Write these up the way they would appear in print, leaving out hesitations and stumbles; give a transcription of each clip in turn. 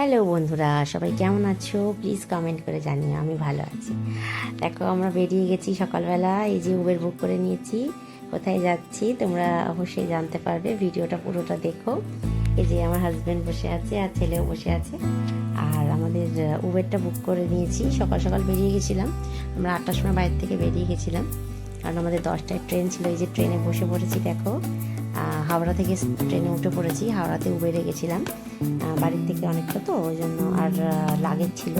Hello বন্ধুরা, সবাই কেমন আছো? প্লিজ কমেন্ট করে জানিও। আমি ভালো আছি। দেখো, আমরা বেরিয়ে গেছি সকালবেলা। এই যে উবের বুক করে নিয়েছি। কোথায় যাচ্ছি তোমরা অবশ্যই জানতে পারবে, ভিডিওটা পুরোটা দেখো। এই যে আমার হাজব্যান্ড বসে আছে আর ছেলেও বসে আছে। আর আমাদের উবেরটা বুক করে নিয়েছি। সকাল সকাল বেরিয়ে গেছিলাম। আমরা 8টার সময় বাইরে থেকে বেরিয়ে গেছিলাম, কারণ আমাদের 10টায় ট্রেন ছিল। এই যে ট্রেনে বসে পড়েছি, দেখো হাওড়া থেকে ট্রেনে উঠে পড়েছি। হাওড়াতে উবেরে গেছিলাম, বাড়ির থেকে অনেকটা, তো ওই জন্য আর লাগেজ ছিল,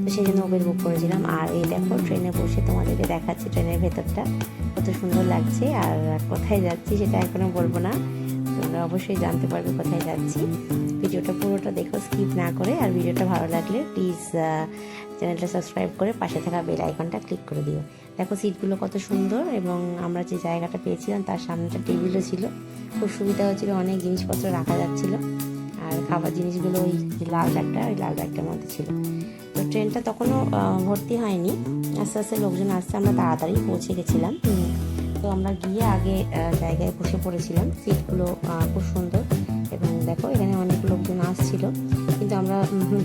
তো সেই জন্য উবের বুক করেছিলাম। আর এই দেখো, ট্রেনে বসে তোমাদেরকে দেখাচ্ছি ট্রেনের ভেতরটা কত সুন্দর লাগছে। আর কোথায় যাচ্ছি সেটা এখনও বলবো না, তোমরা অবশ্যই জানতে পারবে কোথায় যাচ্ছি। ভিডিওটা পুরোটা দেখো স্কিপ না করে। আর ভিডিওটা ভালো লাগলে প্লিজ চ্যানেলটা সাবস্ক্রাইব করে পাশে থাকা বেল আইকনটা ক্লিক করে দিও। দেখো সিটগুলো কত সুন্দর, এবং আমরা যে জায়গাটা পেয়েছিলাম তার সামনেটা টেবিলও ছিল, খুব সুবিধা হচ্ছিলো, অনেক জিনিসপত্র রাখা যাচ্ছিল। আর খাবার জিনিসগুলো ওই লাল ব্যাগটার মধ্যে ছিল। তো ট্রেনটা তখনও ভর্তি হয়নি, আস্তে আস্তে লোকজন আসছে, আমরা তাড়াতাড়ি পৌঁছে গেছিলাম। তো আমরা গিয়ে আগে জায়গায় বসে পড়েছিলাম। সিটগুলো খুব সুন্দর, এবং দেখো এখানে অনেক লোকজন আসছিল, কিন্তু আমরা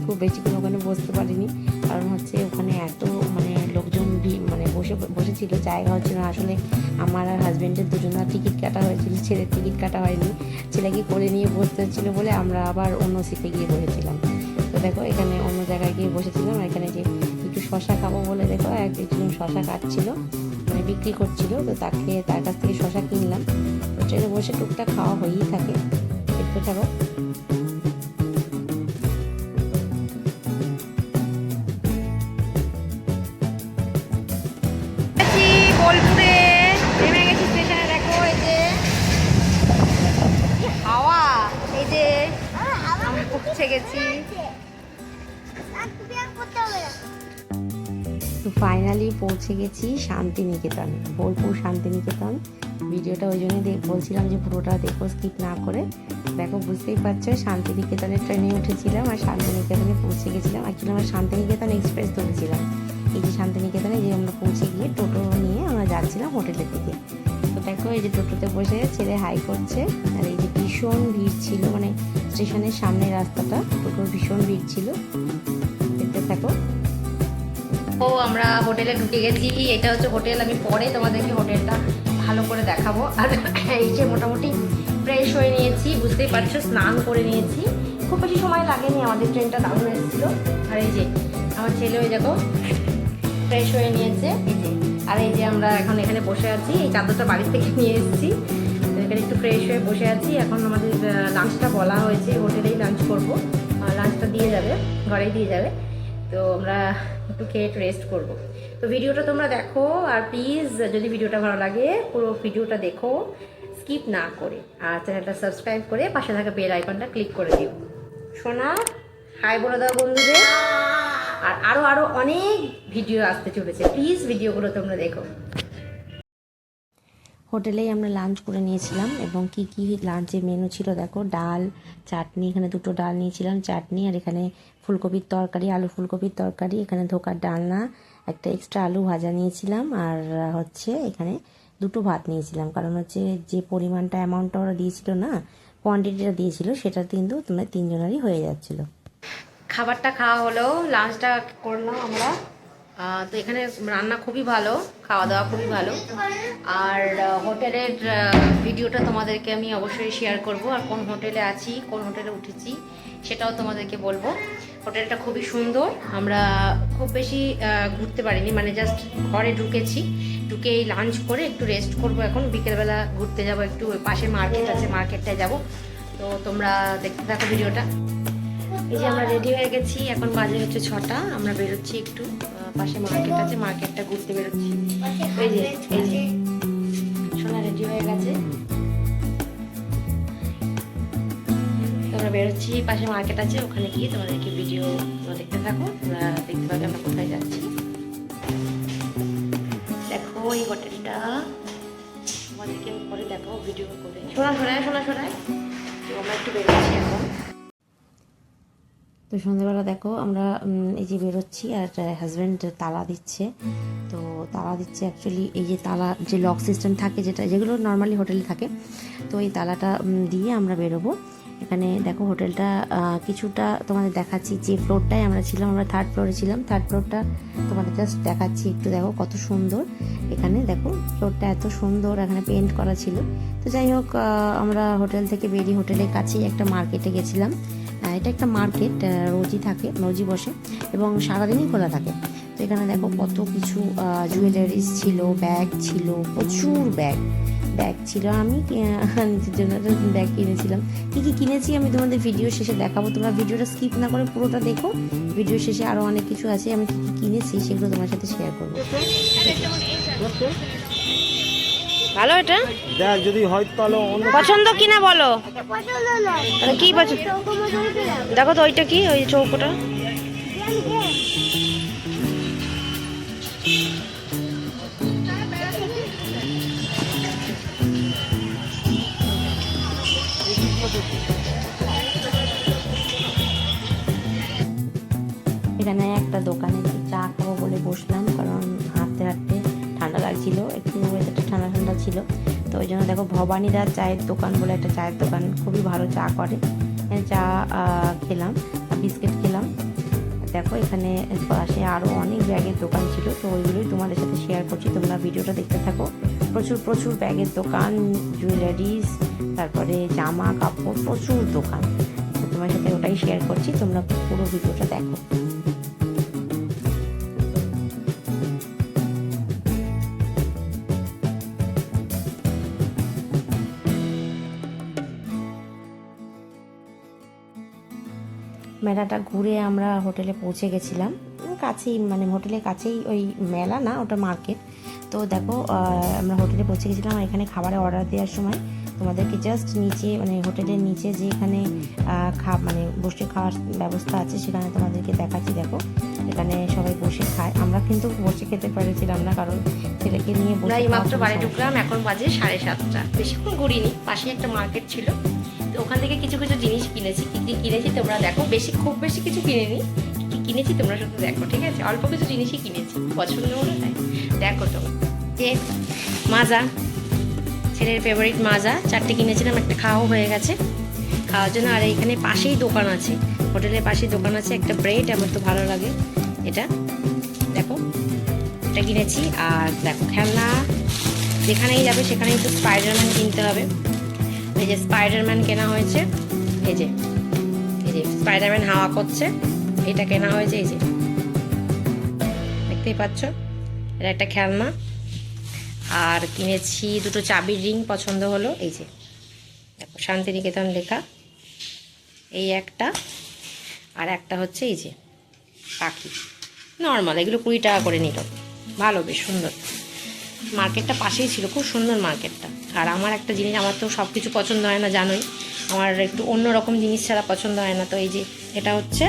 খুব বেশিক্ষণ ওখানে বসতে পারিনি, কারণ হচ্ছে ওখানে এত লোকজন বসেছিল, জায়গা হচ্ছিল না। আসলে আমার আর হাজব্যান্ডের দুজনের টিকিট কাটা হয়েছিল, ছেলের টিকিট কাটা হয়নি, ছেলেকে কোলে নিয়ে বসতে হচ্ছিলো বলে আমরা আবার অন্য সিটে গিয়ে বসেছিলাম। তো দেখো এখানে অন্য জায়গায় গিয়ে বসেছিলাম। এখানে যে একটু শশা খাবো বলে দেখো একজন শশা কাটছিল, বিক্রি করছিল, তো তার কাছ থেকে শশা কিনলাম। তো ট্রেনে বসে টুকটাক খাওয়া হয়েই থাকে, একটু থাকো। বোলপুরে নেমে গেছি স্টেশনে। দেখো এই যে হাওয়া, এই যে আমরা পৌঁছে গেছি। তো ফাইনালি পৌঁছে গেছি শান্তিনিকেতন, বোলপুর শান্তিনিকেতন। ভিডিওটা ওই জন্যই বলছিলাম যে পুরোটা দেখো স্কিপ না করে। দেখো বুঝতেই পারছো, শান্তিনিকেতনের ট্রেনে উঠেছিলাম আর শান্তিনিকেতনে পৌঁছে গেছিলাম। অ্যাকচুয়ালি আমরা শান্তিনিকেতন এক্সপ্রেস ধরেছিলাম। এই যে শান্তিনিকেতনে যে আমরা পৌঁছে গিয়ে টোটো নিয়ে আমরা যাচ্ছিলাম হোটেলের দিকে। তো দেখো এই যে টোটোতে বসে ছেলে হাই করছে। আর এই যে ভীষণ ভিড় ছিল, স্টেশনের সামনে রাস্তাটা, টোটোর ভীষণ ভিড় ছিল, দেখতে থাকো। ও আমরা হোটেলে ঢুকে গেছি। এটা হচ্ছে হোটেল, আমি পরে তোমাদেরকে হোটেলটা ভালো করে দেখাবো। আর এই যে মোটামুটি ফ্রেশ হয়ে নিয়েছি, বুঝতেই পারছো, স্নান করে নিয়েছি। খুব বেশি সময় লাগেনি, আমাদের ট্রেনটা দারুণ এসেছিলো। আর এই যে আমার ছেলে ওই দেখো ফ্রেশ হয়ে নিয়েছে, এই যে। আর এই যে আমরা এখন এখানে বসে আছি, এই চাদরটা বাড়ির থেকে নিয়ে এসেছি, এখানে একটু ফ্রেশ হয়ে বসে আছি। এখন আমাদের লাঞ্চটা বলা হয়েছে, হোটেলেই লাঞ্চ করবো, লাঞ্চটা দিয়ে যাবে, ঘরেই দিয়ে যাবে। তো আমরা একটু খেয়ে রেস্ট করব। তো ভিডিওটা তোমরা দেখো, আর প্লিজ যদি ভিডিওটা ভালো লাগে পুরো ভিডিওটা দেখো স্কিপ না করে, আর চ্যানেলটা সাবস্ক্রাইব করে পাশে থাকা বেল আইকনটা ক্লিক করে দিও। শোনা হাই বলে দাও বন্ধুদের। আর আরও অনেক ভিডিও আসতে চলেছে, প্লিজ ভিডিওগুলো তোমরা দেখো। হোটেলেই আমরা লাঞ্চ করে নিয়েছিলাম, এবং কি লাঞ্চের মেনু ছিল দেখো, ডাল, চাটনি, এখানে দুটো ডাল নিয়েছিলাম, চাটনি, আর এখানে ফুলকপির তরকারি, আলু ফুলকপির তরকারি, এখানে ধোকার ডালনা, একটা এক্সট্রা আলু ভাজা নিয়েছিলাম, আর হচ্ছে এখানে দুটো ভাত নিয়েছিলাম, কারণ হচ্ছে যে পরিমাণটা অ্যামাউন্টটা ওরা দিয়েছিল না, কোয়ান্টিটিটা দিয়েছিল, সেটা কিন্তু তোমরা তিনজনেরই হয়ে যাচ্ছিল। খাবারটা খাওয়া হলো, লাঞ্চটা করলাম আমরা। তো এখানে রান্না খুবই ভালো, খাওয়া দাওয়া খুবই ভালো। আর হোটেলের ভিডিওটা তোমাদেরকে আমি অবশ্যই শেয়ার করব, আর কোন হোটেলে আছি, কোন হোটেলে উঠেছি সেটাও তোমাদেরকে বলবো। হোটেলটা খুবই সুন্দর। আমরা খুব বেশি ঘুরতে পারিনি, জাস্ট ঘরে ঢুকেছি, ঢুকে এই লাঞ্চ করে একটু রেস্ট করব। এখন বিকেলবেলা ঘুরতে যাব, একটু পাশে মার্কেট আছে, মার্কেটটায় যাব। তো তোমরা দেখতে থাকো ভিডিওটা। এই যে আমরা রেডি হয়ে গেছি, এখন বাজে হচ্ছে 6টা, আমরা বেরোচ্ছি একটু, পাশে মার্কেট আছে, মার্কেটটা ঘুরতে বেরোচ্ছি। এই যে সোনা রেডি হয়ে গেছে, আমরা বেরোচ্ছি, পাশে মার্কেট আছে, ওখানে গিয়ে তোমাদেরকে ভিডিও দেখতে থাকো, তোমরা দেখতে পাবে আমরা কোথায় যাচ্ছি। দেখো এই হোটেলটা তোমাদেরকে পরে দেখো ভিডিও করে। শোনায় তো আমরা একটু বেরোচ্ছি এখন। তো সন্ধ্যাবেলা দেখো আমরা এই যে বেরোচ্ছি, আর হাজব্যান্ড তালা দিচ্ছে। তো তালা দিচ্ছে অ্যাকচুয়ালি, এই যে তালা, যে লক সিস্টেম থাকে, যেগুলো নর্মালি হোটেলে থাকে, তো এই তালাটা দিয়ে আমরা বেরোবো। এখানে দেখো হোটেলটা কিছুটা তোমাদের দেখাচ্ছি। যে ফ্লোরটায় আমরা ছিলাম, আমরা 3rd ফ্লোরে ছিলাম। 3rd ফ্লোরটা তোমাদের জাস্ট দেখাচ্ছি একটু, দেখো কত সুন্দর। এখানে দেখো ফ্লোরটা এত সুন্দর, এখানে পেন্ট করা ছিল। তো যাই হোক, আমরা হোটেল থেকে বেরিয়ে হোটেলের কাছেই একটা মার্কেটে গেছিলাম। এটা একটা মার্কেট, রোজই থাকে, রোজই বসে এবং সারাদিনই খোলা থাকে। তো এখানে দেখো কত কিছু জুয়েলারিস ছিল, ব্যাগ ছিল, প্রচুর ব্যাগ ছিল। আমি নিজের জন্য ব্যাগ কিনেছিলাম। কী কী কিনেছি আমি তোমাদের ভিডিও শেষে দেখাবো, তোমরা ভিডিওটা স্কিপ না করে পুরোটা দেখো। ভিডিও শেষে আরও অনেক কিছু আছে, আমি কী কী কিনেছি সেগুলো তোমার সাথে শেয়ার করবো। ভালো, এটা দেখ যদি হয় তাহলে পছন্দ কিনা বলো, কি পছন্দ। দেখো তো ওইটা কি, ওই চৌকোটা। এখানে একটা দোকানে চা খাবো বলে বসলাম, কারণ হাঁটতে হাঁটতে ঠান্ডা লাগছিল, একটু ওয়েদারটা ঠান্ডা ঠান্ডা ছিল। তো ওই জন্য দেখো ভবানীদা চায়ের দোকান বলে একটা চায়ের দোকান, খুবই ভালো চা করে। এখানে চা খেলাম, বিস্কিট খেলাম। দেখো এখানে পাশে আরও অনেক ব্যাগের দোকান ছিল, তো ওইগুলোই তোমাদের সাথে শেয়ার করছি, তোমরা ভিডিওটা দেখতে থাকো। প্রচুর প্রচুর ব্যাগের দোকান, জুয়েলারিস, তারপরে জামা কাপড়, প্রচুর দোকান। তো তোমার সাথে ওটাই শেয়ার করছি, তোমরা পুরো ভিডিওটা দেখো। মেলাটা ঘুরে আমরা হোটেলে পৌঁছে গেছিলাম, কাছেই, মানে হোটেলের কাছেই, ওই মেলা না, ওটা মার্কেট। তো দেখো আমরা হোটেলে পৌঁছে গেছিলাম। এখানে খাবারের অর্ডার দেওয়ার সময় তোমাদেরকে জাস্ট নিচে, মানে হোটেলের নিচে যে এখানে মানে বসে খাওয়ার ব্যবস্থা আছে সেখানে তোমাদেরকে দেখাচ্ছি। দেখো এখানে সবাই বসে খায়, আমরা কিন্তু বসে খেতে পেরেছিলাম না, কারণ ছেলেকে নিয়ে বসে। এই মাত্র বাড়ি ঢুকলাম, এখন বাজে 7:30। বেশিক্ষণ ঘুরিনি, পাশেই একটা মার্কেট ছিল, তো ওখান থেকে কিছু কিছু জিনিস কিনেছি। কী কী কিনেছি তোমরা দেখো, খুব বেশি কিছু কিনিনি, কী কিনেছি তোমরা শুধু দেখো, ঠিক আছে? অল্প কিছু জিনিসই কিনেছি, পছন্দ হলো তাই দেখো। তো যে মাজা, ছেলের ফেভারিট মাজা 4টে কিনেছিলাম, একটা খাওয়া হয়ে গেছে খাওয়ার জন্য। আর এইখানে পাশেই দোকান আছে, হোটেলের পাশেই দোকান আছে, একটা ব্রেড, আমার তো ভালো লাগে এটা, দেখো এটা কিনেছি। আর দেখো খেলনা, যেখানেই যাবে সেখানেই তো স্পাইডারম্যান কিনতে হবে। এই যে স্পাইডারম্যান কেনা হয়েছে, এই যে স্পাইডারম্যান হাওয়া করছে, এটা কেনা হয়েছে, এই যে দেখতেই পাচ্ছ, এটা একটা খেলনা। আর কিনেছি 2টো চাবির রিং, পছন্দ হলো, এই যে দেখো শান্তিনিকেতন লেখা, এই একটা, আর একটা হচ্ছে এই যে পাখি, নর্মাল, এগুলো 20 টাকা করে নিল, ভালো, বেশ সুন্দর। মার্কেটটা পাশেই ছিল, খুব সুন্দর মার্কেটটা। আর আমার একটা জিনিস, আমার তো সব কিছু পছন্দ হয় না জানোই, আমার একটু অন্যরকম জিনিস ছাড়া পছন্দ হয় না। তো এই যে এটা হচ্ছে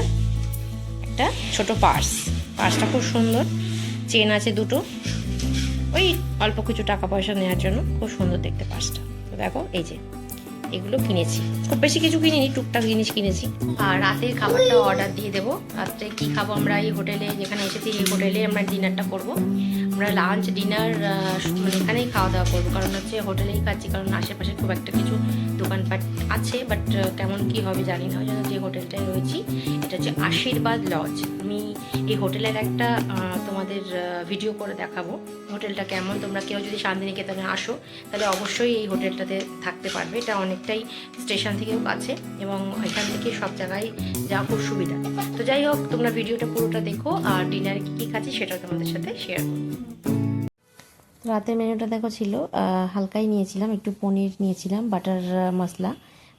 একটা ছোট পার্সটা খুব সুন্দর, চেন আছে 2টো, ওই অল্প কিছু টাকা পয়সা নেওয়ার জন্য, খুব সুন্দর দেখতে পার্সটা। তো দেখো এই যে এগুলো কিনেছি, খুব বেশি কিছু কিনিনি, টুকটাক জিনিস কিনেছি। আর রাতের খাবারটা অর্ডার দিয়ে দেবো। রাত্রে কী খাবো, আমরা এই হোটেলে যেখানে এসেছি, এই হোটেলে আমরা ডিনারটা করব। আমরা লাঞ্চ ডিনার মানে এখানেই খাওয়া দাওয়া করবো, কারণ হচ্ছে হোটেলেই খাচ্ছি, কারণ আশেপাশে খুব একটা কিছু দোকানপাট আছে, বাট কেমন কি হবে জানি না। ওই জন্য যে হোটেলটায় রয়েছি এটা হচ্ছে আশীর্বাদ লজ। আমি এই হোটেলের একটা তোমাদের ভিডিও করে দেখাবো হোটেলটা কেমন। তোমরা কেউ যদি শান্তিনিকেতনে আসো তাহলে অবশ্যই এই হোটেলটাতে থাকতে পারবে। এটা অনেকটাই স্টেশন থেকেও কাছে এবং এখান থেকে সব জায়গায় যাওয়া খুব সুবিধা। তো যাই হোক, তোমরা ভিডিওটা পুরোটা দেখো, আর ডিনারে কী কী খাচ্ছি সেটা তোমাদের সাথে শেয়ার করবো। রাতের মেনুটা দেখো ছিল, হালকাই নিয়েছিলাম, একটু পনির নিয়েছিলাম,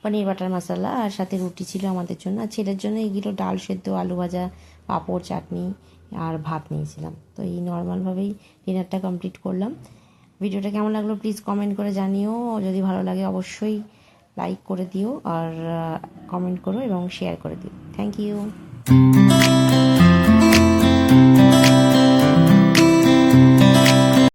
পনির বাটার মশলা, আর সাথে রুটি ছিল আমাদের জন্য। আর ছেলের জন্য এগুলো ডাল সেদ্ধ, আলু ভাজা, পাঁপড়, চাটনি আর ভাত নিয়েছিলাম। তো এই নর্মালভাবেই ডিনারটা কমপ্লিট করলাম। ভিডিওটা কেমন লাগলো প্লিজ কমেন্ট করে জানিও, যদি ভালো লাগে অবশ্যই লাইক করে দিও, আর কমেন্ট করো এবং শেয়ার করে দিও। Thank you.